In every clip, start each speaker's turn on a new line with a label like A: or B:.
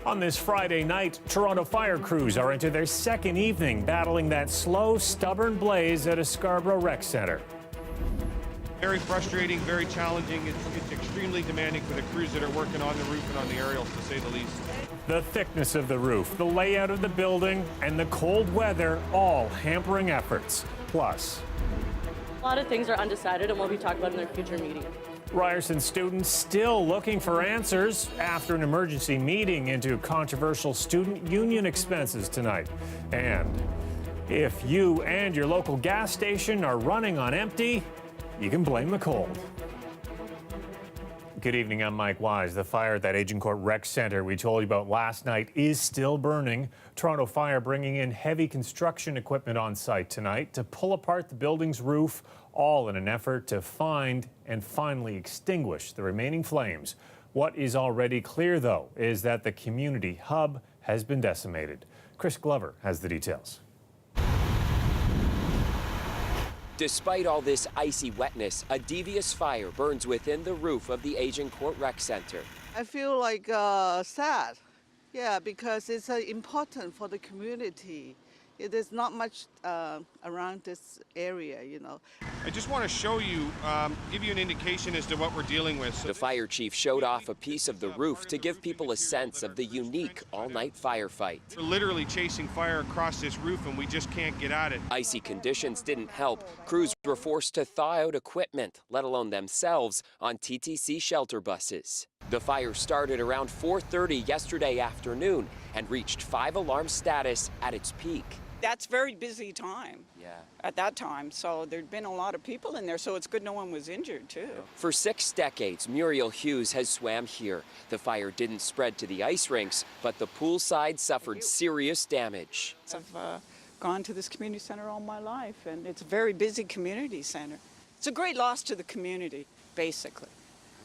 A: On this Friday night, Toronto fire crews are into their second evening battling that slow, stubborn blaze at a Scarborough rec center.
B: Very frustrating, very challenging. It's extremely demanding for the crews that are working on the roof and on the aerials, to say the least.
A: The thickness of the roof, the layout of the building, and the cold weather all hampering efforts. Plus,
C: a lot of things are undecided and will be talked about in their future meeting.
A: Ryerson students still looking for answers after an emergency meeting into controversial student union expenses tonight. And if you and your local gas station are running on empty, you can blame the cold. Good evening, I'm Mike Wise. The fire at that Agincourt Rec Center we told you about last night is still burning. Toronto Fire bringing in heavy construction equipment on site tonight to pull apart the building's roof, all in an effort to find and finally extinguish the remaining flames. What is already clear, though, is that the community hub has been decimated. Chris Glover has the details.
D: Despite all this icy wetness, a devious fire burns within the roof of the Agincourt Rec Center.
E: I feel like sad, because it's important for the community. It is not much around this area,
B: I just want to show you, give you an indication as to what we're dealing with.
D: The fire chief showed off a piece of the roof to give people a sense of the unique all-night firefight.
B: We're literally chasing fire across this roof and we just can't get at it.
D: Icy conditions didn't help. Crews were forced to thaw out equipment, let alone themselves, on TTC shelter buses. The fire started around 4:30 yesterday afternoon and reached 5-alarm status at its peak.
F: That's very busy time at that time, so there'd been a lot of people in there, so it's good no one was injured too.
D: For 6 decades, Muriel Hughes has swam here. The fire didn't spread to the ice rinks, but the poolside suffered serious damage.
F: I've gone to this community center all my life, and it's a very busy community center. It's a great loss to the community, basically.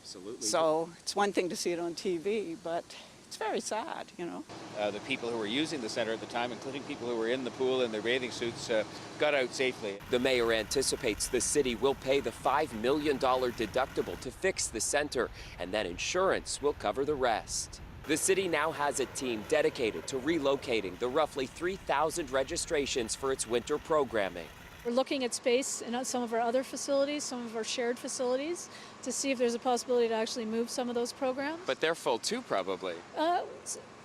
D: Absolutely.
F: So it's one thing to see it on TV, but it's very sad,
G: The people who were using the center at the time, including people who were in the pool in their bathing suits, got out safely.
D: The mayor anticipates the city will pay the $5 million deductible to fix the center, and then insurance will cover the rest. The city now has a team dedicated to relocating the roughly 3,000 registrations for its winter programming.
H: We're looking at space in some of our other facilities, some of our shared facilities, to see if there's a possibility to actually move some of those programs.
D: But they're full too, probably.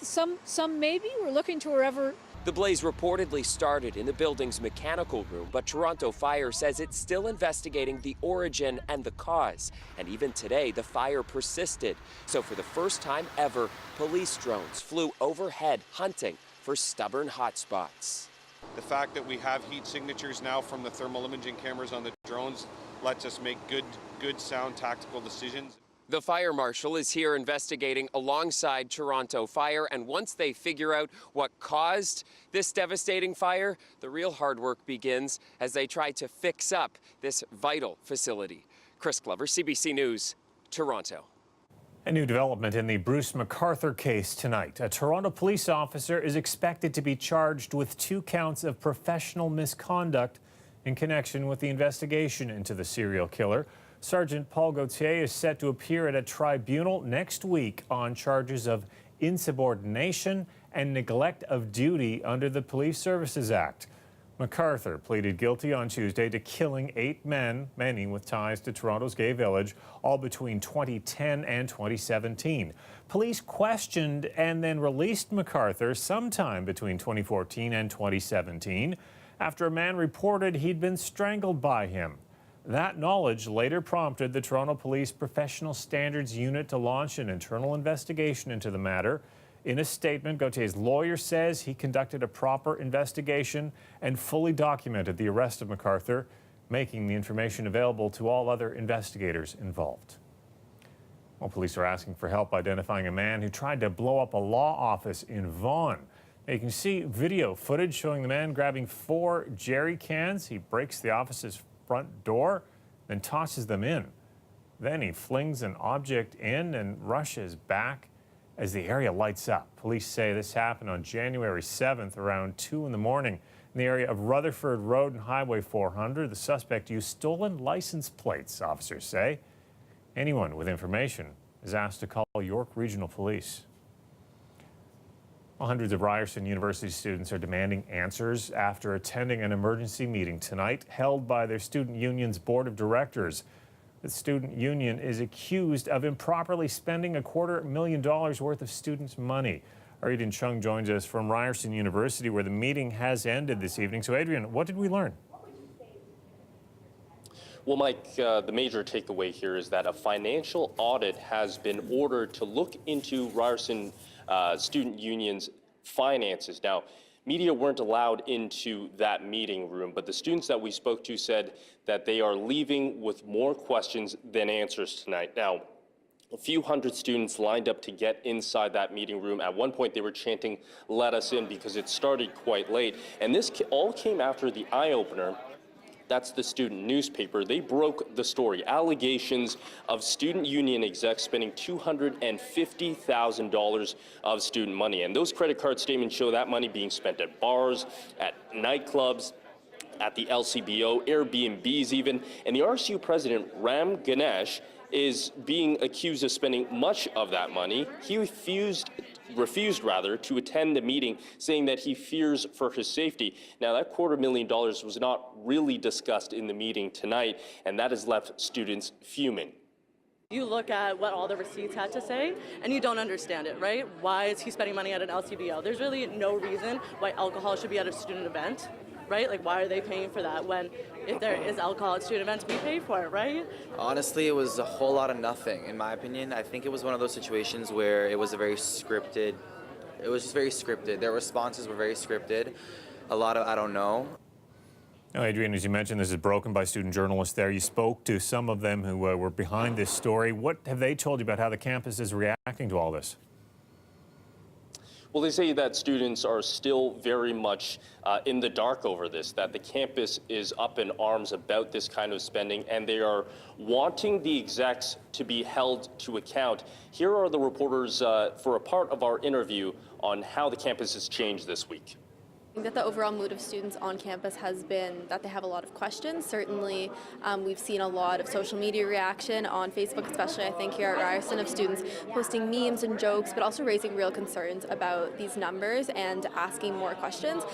H: Some maybe. We're looking to wherever.
D: The blaze reportedly started in the building's mechanical room, but Toronto Fire says it's still investigating the origin and the cause. And even today, the fire persisted. So for the first time ever, police drones flew overhead hunting for stubborn hotspots.
B: The fact that we have heat signatures now from the thermal imaging cameras on the drones lets us make good sound tactical decisions.
D: The fire marshal is here investigating alongside Toronto Fire, and once they figure out what caused this devastating fire, the real hard work begins as they try to fix up this vital facility. Chris Glover, CBC News, Toronto.
A: A new development in the Bruce MacArthur case tonight. A Toronto police officer is expected to be charged with 2 counts of professional misconduct in connection with the investigation into the serial killer. Sergeant Paul Gauthier is set to appear at a tribunal next week on charges of insubordination and neglect of duty under the Police Services Act. MacArthur pleaded guilty on Tuesday to killing 8 men, many with ties to Toronto's gay village, all between 2010 and 2017. Police questioned and then released MacArthur sometime between 2014 and 2017 after a man reported he'd been strangled by him. That knowledge later prompted the Toronto Police Professional Standards Unit to launch an internal investigation into the matter. In a statement, Gauthier's lawyer says he conducted a proper investigation and fully documented the arrest of MacArthur, making the information available to all other investigators involved. Well, police are asking for help identifying a man who tried to blow up a law office in Vaughan. Now, you can see video footage showing the man grabbing 4 jerry cans. He breaks the office's front door, then tosses them in. Then he flings an object in and rushes back as the area lights up. Police say this happened on January 7th around 2 in the morning in the area of Rutherford Road and Highway 400. The suspect used stolen license plates, officers say. Anyone with information is asked to call York Regional Police. Well, hundreds of Ryerson University students are demanding answers after attending an emergency meeting tonight held by their student union's board of directors. The student union is accused of improperly spending $250,000 worth of students' money. Our Adrian Chung joins us from Ryerson University, where the meeting has ended this evening. So, Adrian, what did we learn?
I: Well, Mike, the major takeaway here is that a financial audit has been ordered to look into Ryerson Student Union's finances. Now, media weren't allowed into that meeting room, but the students that we spoke to said that they are leaving with more questions than answers tonight. Now, a few hundred students lined up to get inside that meeting room. At one point, they were chanting, "Let us in," because it started quite late. And this all came after the eye-opener. That's the student newspaper. They broke the story. Allegations of student union execs spending $250,000 of student money. And those credit card statements show that money being spent at bars, at nightclubs, at the LCBO, Airbnbs even. And the RSU president, Ram Ganesh, is being accused of spending much of that money. He refused to attend the meeting, saying that he fears for his safety. Now, that $250,000 was not really discussed in the meeting tonight, and that has left students fuming.
C: You look at what all the receipts had to say, and you don't understand it, right? Why is he spending money at an LCBO? There's really no reason why alcohol should be at a student event, right? Like, why are they paying for that when if there is alcohol at student events, we pay for it, right?
J: Honestly, it was a whole lot of nothing, in my opinion. I think it was one of those situations where it was just very scripted. Their responses were very scripted. A lot of, I don't know.
A: Now, Adrian, as you mentioned, this is broken by student journalists there. You spoke to some of them who were behind this story. What have they told you about how the campus is reacting to all this?
I: Well, they say that students are still very much in the dark over this, that the campus is up in arms about this kind of spending, and they are wanting the execs to be held to account. Here are the reporters for a part of our interview on how the campus has changed this week.
K: I think that the overall mood of students on campus has been that they have a lot of questions. Certainly, we've seen a lot of social media reaction on Facebook, especially I think here at Ryerson, of students posting memes and jokes, but also raising real concerns about these numbers and asking more questions.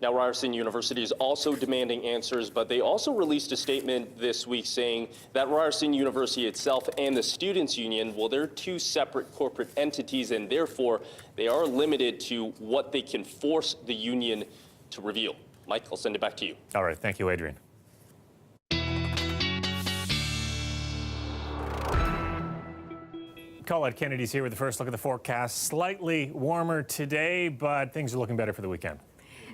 I: Now, Ryerson University is also demanding answers, but they also released a statement this week saying that Ryerson University itself and the Students' Union, well, they're two separate corporate entities, and therefore they are limited to what they can force the union to reveal. Mike, I'll send it back to you.
A: All right. Thank you, Adrian. Colette Kennedy's here with the first look at the forecast. Slightly warmer today, but things are looking better for the weekend.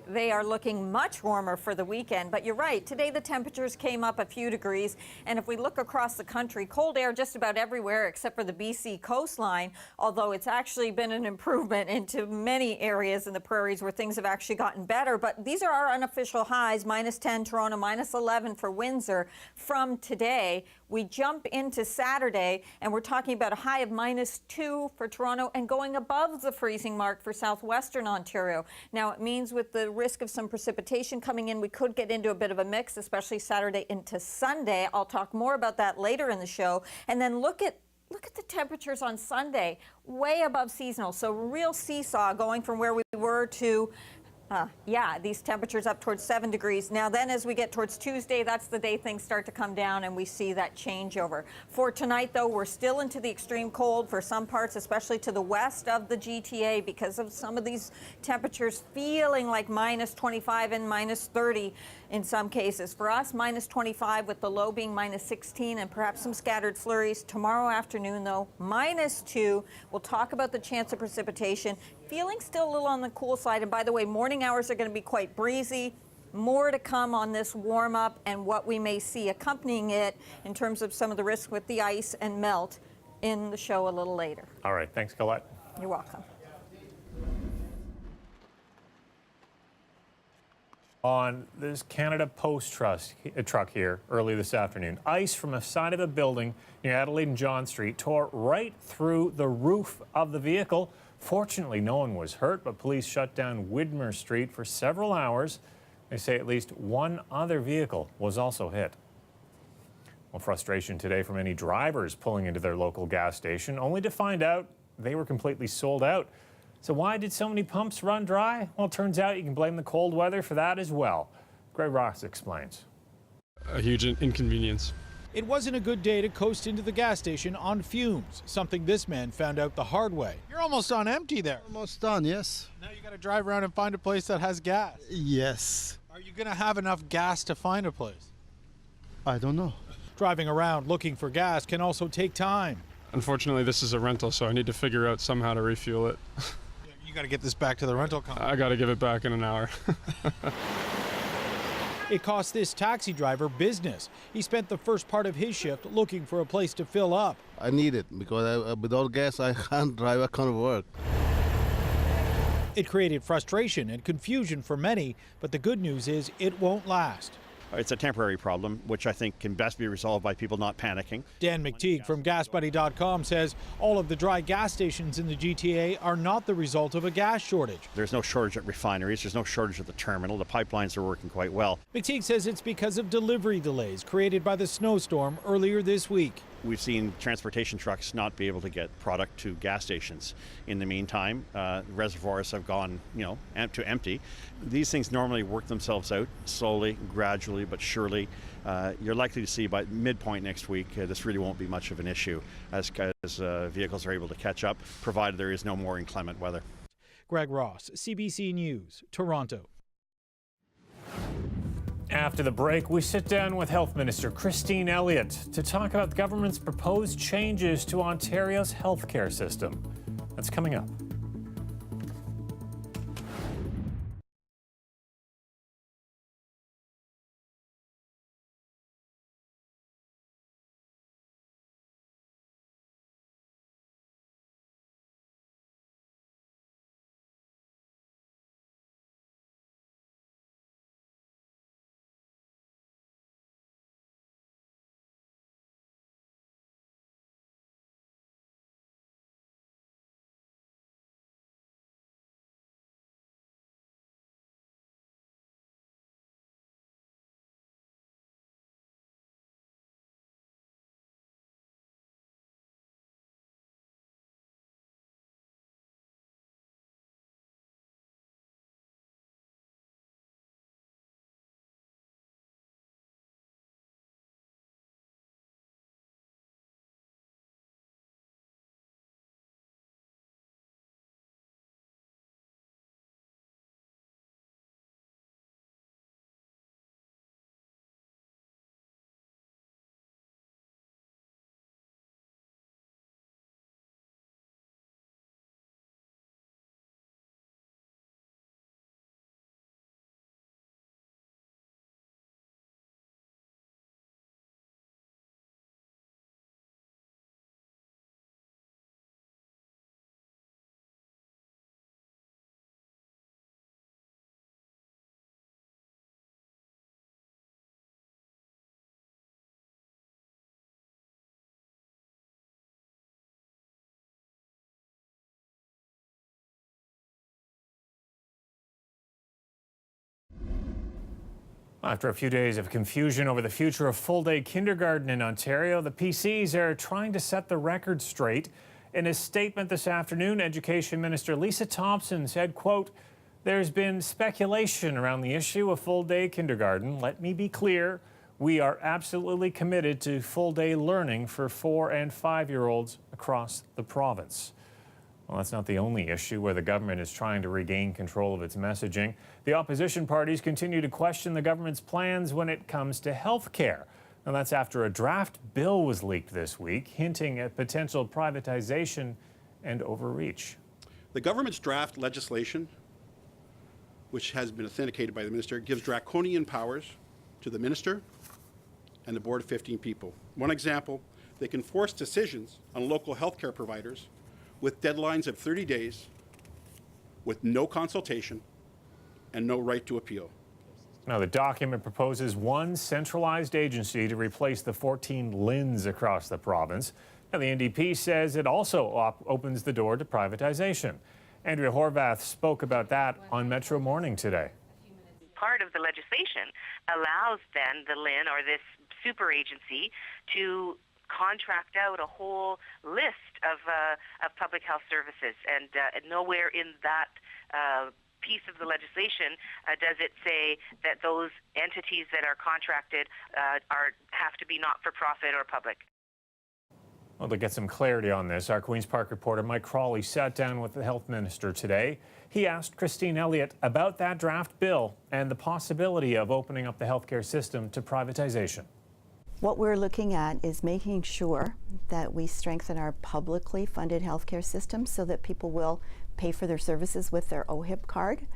L: They are looking much warmer for the weekend, but you're right. Today the temperatures came up a few degrees, and if we look across the country, cold air just about everywhere except for the BC coastline, although it's actually been an improvement into many areas in the prairies where things have actually gotten better. But these are our unofficial highs, -10 Toronto, -11 for Windsor from today. We jump into Saturday, and we're talking about a high of -2 for Toronto and going above the freezing mark for southwestern Ontario. Now, it means with the risk of some precipitation coming in, we could get into a bit of a mix, especially Saturday into Sunday. I'll talk more about that later in the show. And then look at the temperatures on Sunday, way above seasonal. So real seesaw going from where we were to these temperatures up towards 7 degrees. Now then, as we get towards Tuesday, that's the day things start to come down and we see that changeover. For tonight, though, we're still into the extreme cold for some parts, especially to the west of the GTA, because of some of these temperatures feeling like -25 and -30 in some cases. For us, -25 with the low being -16 and perhaps some scattered flurries. Tomorrow afternoon, though, -2. We'll talk about the chance of precipitation. Feeling still a little on the cool side. And by the way, morning hours are going to be quite breezy. More to come on this warm up and what we may see accompanying it in terms of some of the risk with the ice and melt in the show a little later.
A: All right. Thanks, Colette.
L: You're welcome.
A: On this Canada Post truck here early this afternoon, ice from the side of a building near Adelaide and John Street tore right through the roof of the vehicle. Fortunately, no one was hurt, but police shut down Widmer Street for several hours. They say at least one other vehicle was also hit. Well, frustration today for many drivers pulling into their local gas station, only to find out they were completely sold out. So why did so many pumps run dry? Well, it turns out you can blame the cold weather for that as well. Greg Ross explains.
M: A huge inconvenience.
N: It wasn't a good day to coast into the gas station on fumes, something this man found out the hard way. You're almost on empty there.
O: Almost done, yes.
N: Now you got to drive around and find a place that has gas.
O: Yes.
N: Are you going to have enough gas to find a place?
O: I don't know.
N: Driving around looking for gas can also take time.
M: Unfortunately, this is a rental, so I need to figure out somehow to refuel it.
N: You got to get this back to the rental company.
M: I got to give it back in an hour.
N: It cost this taxi driver business. He spent the first part of his shift looking for a place to fill up.
O: I need it because without gas I can't drive, I can't work.
N: It created frustration and confusion for many, but the good news is it won't last.
P: It's a temporary problem, which I think can best be resolved by people not panicking.
N: Dan McTeague from GasBuddy.com says all of the dry gas stations in the GTA are not the result of a gas shortage.
P: There's no shortage at refineries. There's no shortage at the terminal. The pipelines are working quite well.
N: McTeague says it's because of delivery delays created by the snowstorm earlier this week.
P: We've seen transportation trucks not be able to get product to gas stations. In the meantime, reservoirs have gone, to empty. These things normally work themselves out slowly, gradually, but surely. You're likely to see by midpoint next week, this really won't be much of an issue as vehicles are able to catch up, provided there is no more inclement weather.
N: Greg Ross, CBC News, Toronto.
A: After the break, we sit down with Health Minister Christine Elliott to talk about the government's proposed changes to Ontario's healthcare system. That's coming up. After a few days of confusion over the future of full-day kindergarten in Ontario, the PCs are trying to set the record straight. In a statement this afternoon, Education Minister Lisa Thompson said, quote, "There's been speculation around the issue of full-day kindergarten. Let me be clear, we are absolutely committed to full-day learning for 4- and 5-year-olds across the province." Well, that's not the only issue where the government is trying to regain control of its messaging. The opposition parties continue to question the government's plans when it comes to health care. Now, that's after a draft bill was leaked this week, hinting at potential privatization and overreach.
Q: The government's draft legislation, which has been authenticated by the minister, gives draconian powers to the minister and the board of 15 people. One example, they can force decisions on local healthcare providers with deadlines of 30 days, with no consultation and no right to appeal.
A: Now, the document proposes one centralized agency to replace the 14 LHINs across the province. Now, the NDP says it also opens the door to privatization. Andrea Horvath spoke about that on Metro Morning today.
R: Part of the legislation allows then the LHIN or this super agency to contract out a whole list of public health services, and nowhere in that piece of the legislation does it say that those entities that are contracted have to be not-for-profit or public.
A: Well, to get some clarity on this, our Queen's Park reporter Mike Crawley sat down with the health minister today. He asked Christine Elliott about that draft bill and the possibility of opening up the healthcare system to privatization.
S: What we're looking at is making sure that we strengthen our publicly funded healthcare system so that people will pay for their services with their OHIP card,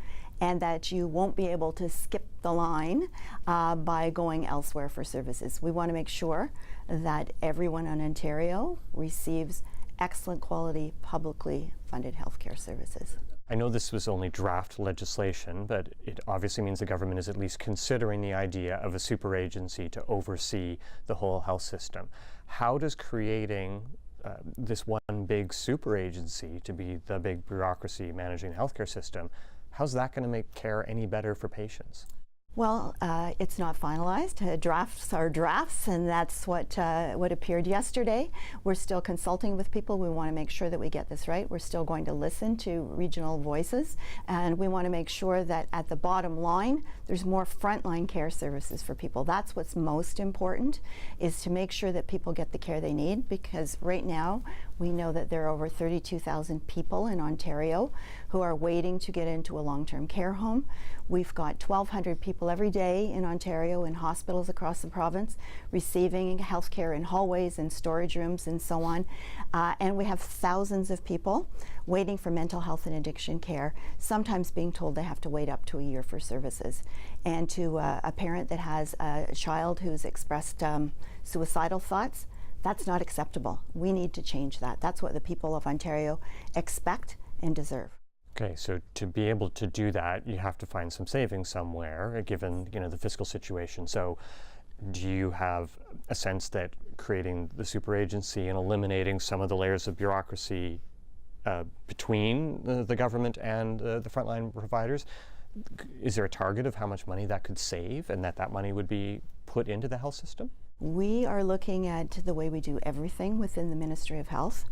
S: and that you won't be able to skip the line by going elsewhere for services. We want to make sure that everyone in Ontario receives excellent quality, publicly funded healthcare services.
T: I know this was only draft legislation, but it obviously means the government is at least considering the idea of a super agency to oversee the whole health system. How does creating this one big super agency to be the big bureaucracy managing the healthcare system, how's that going to make care any better for patients?
S: Well, it's not finalized. Drafts are drafts, and that's what appeared yesterday. We're still consulting with people. We want to make sure that we get this right. We're still going to listen to regional voices, and we want to make sure that at the bottom line, there's more frontline care services for people. That's what's most important, is to make sure that people get the care they need, because right now we know that there are over 32,000 people in Ontario who are waiting to get into a long-term care home. We've got 1,200 people every day in Ontario in hospitals across the province receiving health care in hallways and storage rooms and so on. And we have thousands of people waiting for mental health and addiction care, sometimes being told they have to wait up to a year for services. And to a parent that has a child who's expressed suicidal thoughts, that's not acceptable. We need to change that. That's what the people of Ontario expect and deserve.
T: Okay, so to be able to do that, you have to find some savings somewhere, given the fiscal situation. So do you have a sense that creating the super agency and eliminating some of the layers of bureaucracy between the government and the frontline providers, is there a target of how much money that could save and that money would be put into the health system?
S: We are looking at the way we do everything within the Ministry of Health,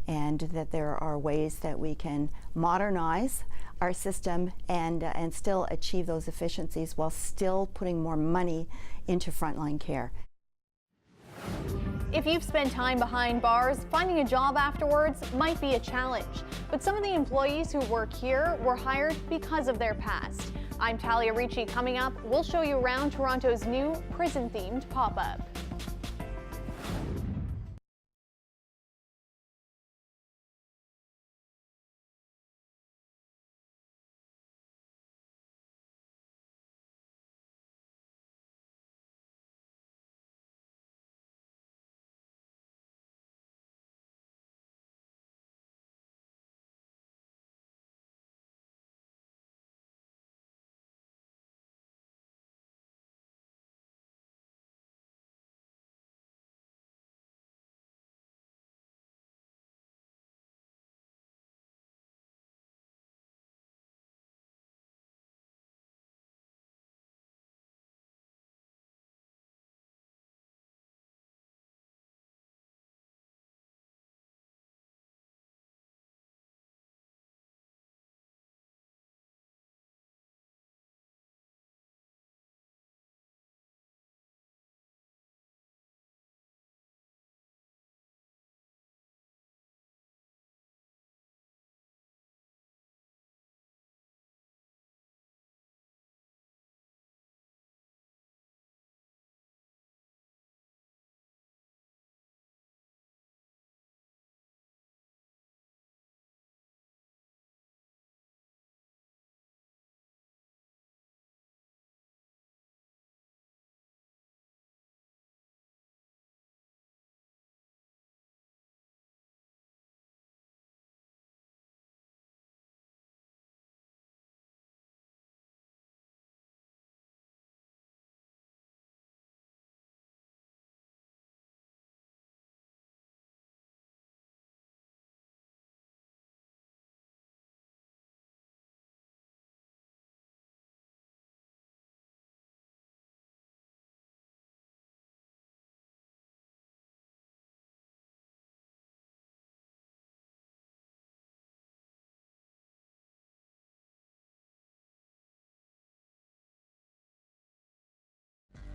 S: and that there are ways that we can modernize our system and still achieve those efficiencies while still putting more money into frontline care.
U: If you've spent time behind bars, finding a job afterwards might be a challenge. But some of the employees who work here were hired because of their past. I'm Talia Ricci. Coming up, we'll show you around Toronto's new prison-themed pop-up.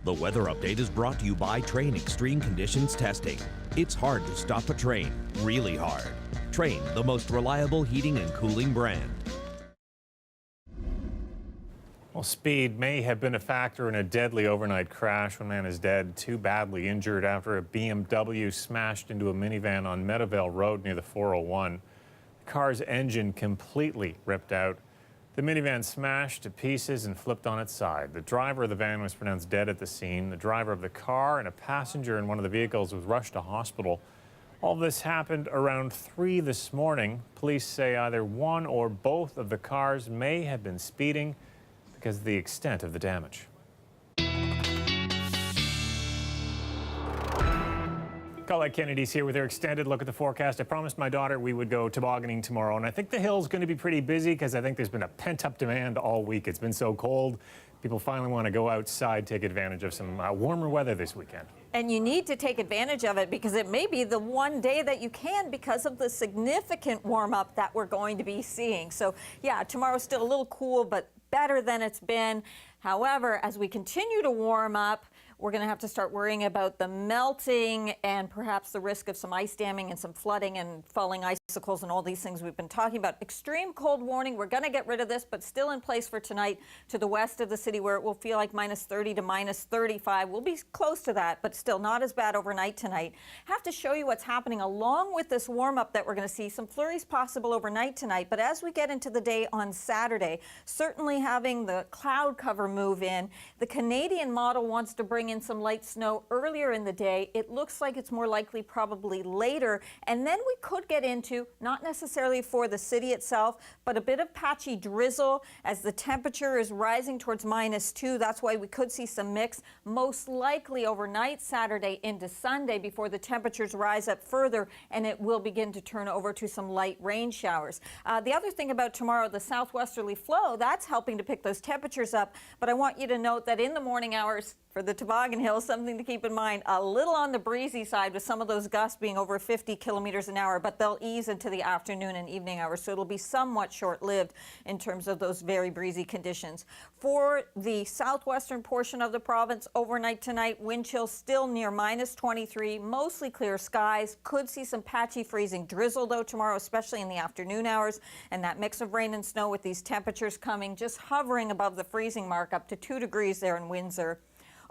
E: The weather update is brought to you by Train Extreme Conditions Testing. It's hard to stop a train, really hard. Train, the most reliable heating and cooling brand.
A: Well, speed may have been a factor in a deadly overnight crash. One man is dead, two badly injured after a BMW smashed into a minivan on Meadowvale Road near the 401. The car's engine completely ripped out. The minivan smashed to pieces and flipped on its side. The driver of the van was pronounced dead at the scene. The driver of the car and a passenger in one of the vehicles was rushed to hospital. All this happened around 3 this morning. Police say either one or both of the cars may have been speeding because of the extent of the damage. Colette Kennedy's here with her extended look at the forecast. I promised my daughter we would go tobogganing tomorrow, and I think the hill's going to be pretty busy because I think there's been a pent-up demand all week. It's been so cold. People finally want to go outside, take advantage of some warmer weather this weekend.
L: And you need to take advantage of it because it may be the one day that you can because of the significant warm-up that we're going to be seeing. So, yeah, tomorrow's still a little cool, but better than it's been. However, as we continue to warm up, we're going to have to start worrying about the melting and perhaps the risk of some ice damming and some flooding and falling icicles and all these things we've been talking about. Extreme cold warning. We're going to get rid of this, but still in place for tonight to the west of the city where it will feel like -30 to -35. We'll be close to that, but still not as bad overnight tonight. Have to show you what's happening along with this warm up that we're going to see. Some flurries possible overnight tonight, but as we get into the day on Saturday, certainly having the cloud cover move in. The Canadian model wants to bring in some light snow earlier in the day. It looks like it's more likely probably later, and then we could get into, not necessarily for the city itself, but a bit of patchy drizzle as the temperature is rising towards -2. That's why we could see some mix, most likely overnight Saturday into Sunday before the temperatures rise up further and it will begin to turn over to some light rain showers. The other thing about tomorrow, the southwesterly flow, that's helping to pick those temperatures up, but I want you to note that in the morning hours, for the Toboggan Hills, something to keep in mind, a little on the breezy side with some of those gusts being over 50 kilometers an hour, but they'll ease into the afternoon and evening hours, so it'll be somewhat short-lived in terms of those very breezy conditions. For the southwestern portion of the province, overnight tonight, wind chill still near -23, mostly clear skies. Could see some patchy freezing drizzle, though, tomorrow, especially in the afternoon hours, and that mix of rain and snow with these temperatures coming just hovering above the freezing mark, up to 2 degrees there in Windsor.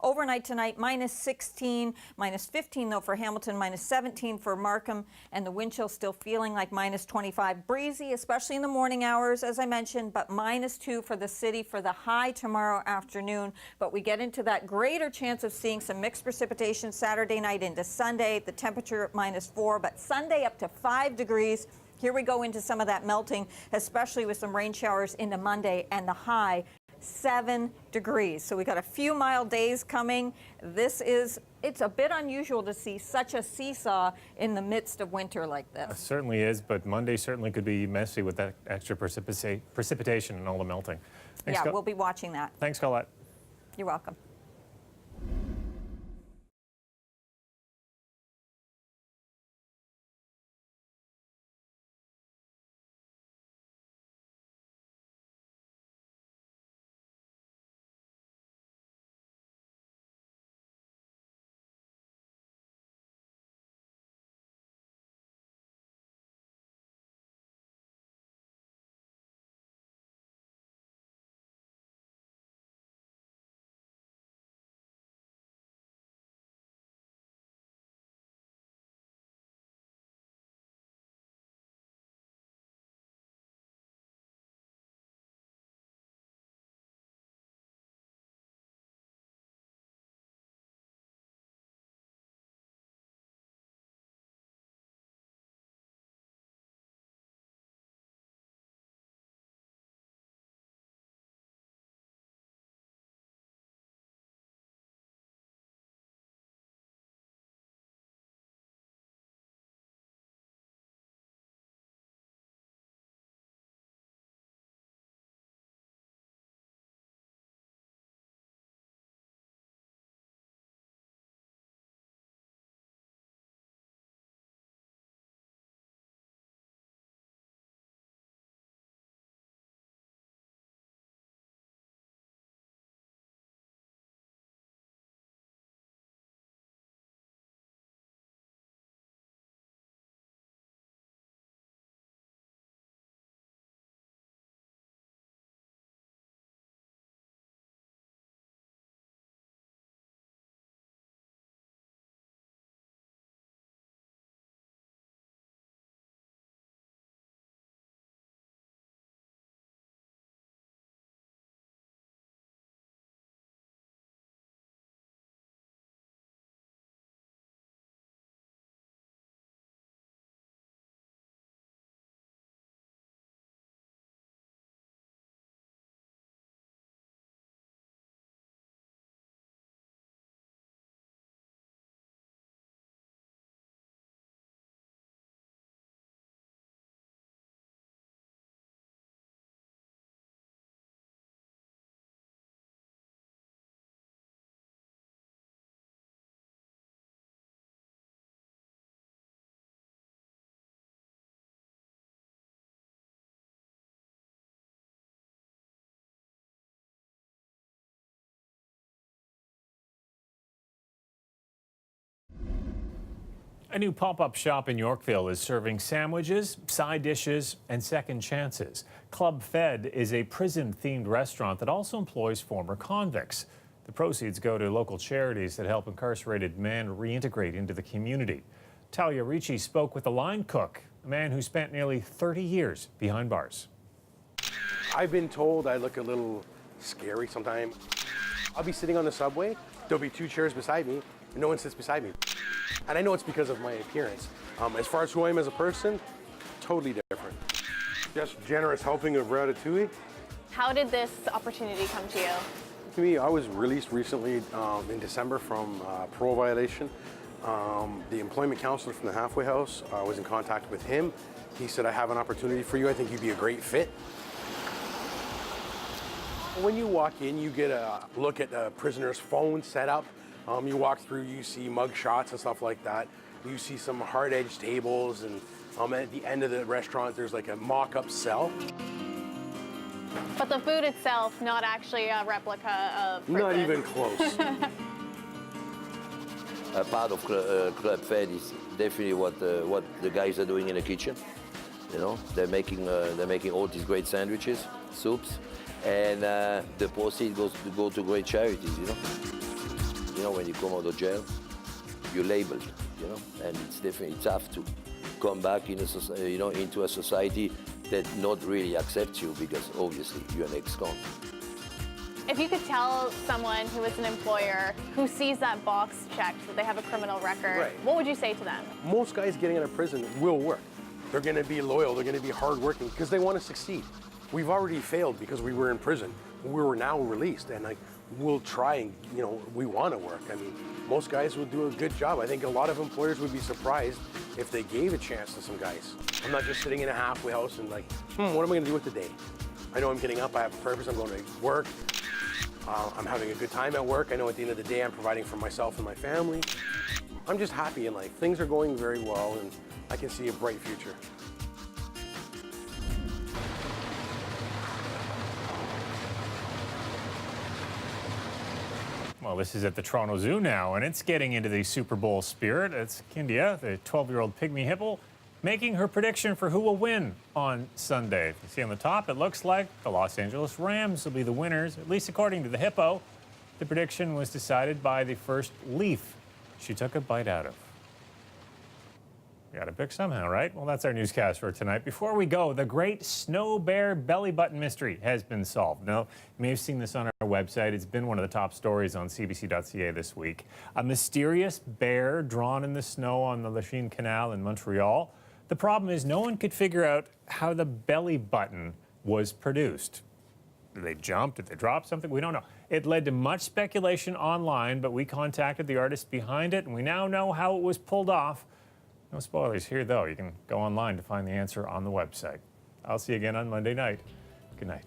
L: Overnight tonight, -16, -15 though for Hamilton, -17 for Markham, and the wind chill still feeling like -25. Breezy, especially in the morning hours, as I mentioned, but -2 for the city for the high tomorrow afternoon. But we get into that greater chance of seeing some mixed precipitation Saturday night into Sunday. The temperature at -4, but Sunday up to 5 degrees. Here we go into some of that melting, especially with some rain showers into Monday, and the high 7 degrees. So we got a few mild days coming. It's a bit unusual to see such a seesaw in the midst of winter like this.
A: It certainly is, but Monday certainly could be messy with that extra precipitation and all the melting. Thanks,
L: yeah, we'll be watching that.
A: Thanks, Colette.
L: You're welcome.
A: A new pop-up shop in Yorkville is serving sandwiches, side dishes, and second chances. Club Fed is a prison-themed restaurant that also employs former convicts. The proceeds go to local charities that help incarcerated men reintegrate into the community. Talia Ricci spoke with the line cook, a man who spent nearly 30 years behind bars.
F: I've been told I look a little scary sometimes. I'll be sitting on the subway, there'll be 2 chairs beside me, and no one sits beside me. And I know it's because of my appearance. As far as who I am as a person, totally different. Just generous helping of ratatouille.
U: How did this opportunity come to you?
F: To me, I was released recently in December from parole violation. The employment counselor from the halfway house, I was in contact with him. He said, I have an opportunity for you. I think you'd be a great fit. When you walk in, you get a look at the prisoner's phone setup. You walk through, you see mug shots and stuff like that. You see some hard-edged tables, and at the end of the restaurant, there's like a mock-up cell.
U: But the food itself, not actually a replica of prison.
F: Not even close.
V: A part of Club Fed is definitely what the guys are doing in the kitchen. You know, they're making all these great sandwiches, soups, and the proceeds go to great charities. You know, when you come out of jail, you're labeled. You know, and it's definitely tough to come back in into a society that not really accepts you because obviously you're an ex-con.
U: If you could tell someone who is an employer who sees that box checked that they have a criminal record,
F: right,
U: what would you say to them?
F: Most guys getting out of prison will work. They're going to be loyal, they're going to be hardworking because they want to succeed. We've already failed because we were in prison. We were now released, and we'll try and, we want to work. I mean, most guys will do a good job. I think a lot of employers would be surprised if they gave a chance to some guys. I'm not just sitting in a halfway house and like, what am I going to do with the day? I know I'm getting up, I have a purpose, I'm going to work. I'm having a good time at work. I know at the end of the day I'm providing for myself and my family. I'm just happy in life. Things are going very well and I can see a bright future.
A: Well, this is at the Toronto Zoo now, and it's getting into the Super Bowl spirit. It's Kindia, the 12-year-old pygmy hippo, making her prediction for who will win on Sunday. If you see on the top, it looks like the Los Angeles Rams will be the winners, at least according to the hippo. The prediction was decided by the first leaf she took a bite out of. You got to pick somehow, right? Well, that's our newscast for tonight. Before we go, the great snow bear belly button mystery has been solved. Now, you may have seen this on our website. It's been one of the top stories on CBC.ca this week. A mysterious bear drawn in the snow on the Lachine Canal in Montreal. The problem is no one could figure out how the belly button was produced. Did they jump? Did they drop something? We don't know. It led to much speculation online, but we contacted the artist behind it, and we now know how it was pulled off. No spoilers here, though. You can go online to find the answer on the website. I'll see you again on Monday night. Good night.